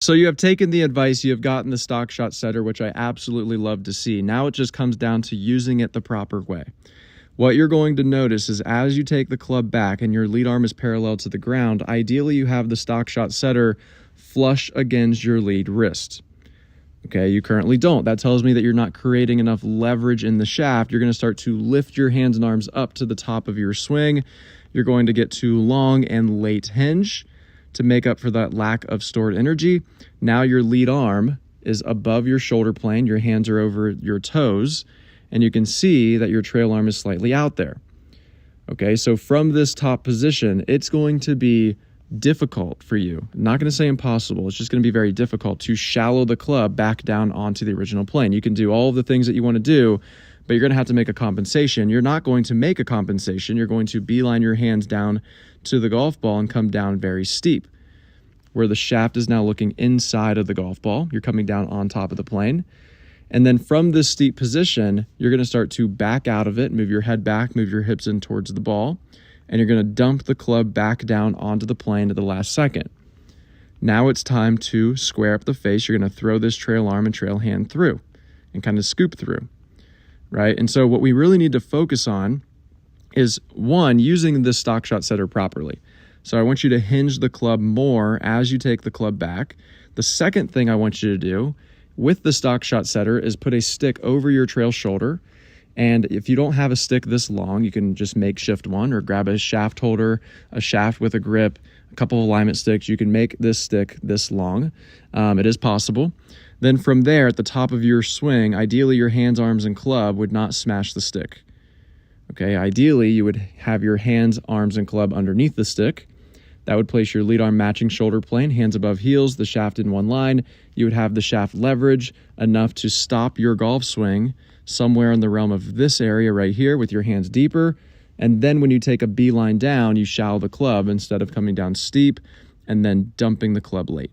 So you have taken the advice, you have gotten the stock shot setter, which I absolutely love to see. Now it just comes down to using it the proper way. What you're going to notice is as you take the club back and your lead arm is parallel to the ground, ideally you have the stock shot setter flush against your lead wrist. Okay, you currently don't. That tells me that you're not creating enough leverage in the shaft. You're going to start to lift your hands and arms up to the top of your swing. You're going to get too long and late hinge to make up for that lack of stored energy. Now your lead arm is above your shoulder plane, your hands are over your toes, and you can see that your trail arm is slightly out there. Okay, so from this top position, it's going to be difficult for you. I'm not going to say impossible, it's just going to be very difficult to shallow the club back down onto the original plane. You can do all of the things that you want to do, but you're going to have to make a compensation. You're not going to make a compensation. You're going to beeline your hands down to the golf ball and come down very steep, where the shaft is now looking inside of the golf ball. You're coming down on top of the plane. And then from this steep position, you're going to start to back out of it, move your head back, move your hips in towards the ball, and you're going to dump the club back down onto the plane at the last second. Now it's time to square up the face. You're going to throw this trail arm and trail hand through and kind of scoop through, right? And so what we really need to focus on is, one, using the stock shot setter properly. So I want you to hinge the club more as you take the club back. The second thing I want you to do with the stock shot setter is put a stick over your trail shoulder. And if you don't have a stick this long, you can just makeshift one or grab a shaft holder, a shaft with a grip, a couple of alignment sticks. You can make this stick this long. It is possible. Then from there, at the top of your swing, ideally your hands, arms, and club would not smash the stick. Okay, ideally you would have your hands, arms, and club underneath the stick. That would place your lead arm matching shoulder plane, hands above heels, the shaft in one line. You would have the shaft leverage enough to stop your golf swing somewhere in the realm of this area right here with your hands deeper. And then when you take a beeline down, you shallow the club instead of coming down steep and then dumping the club late.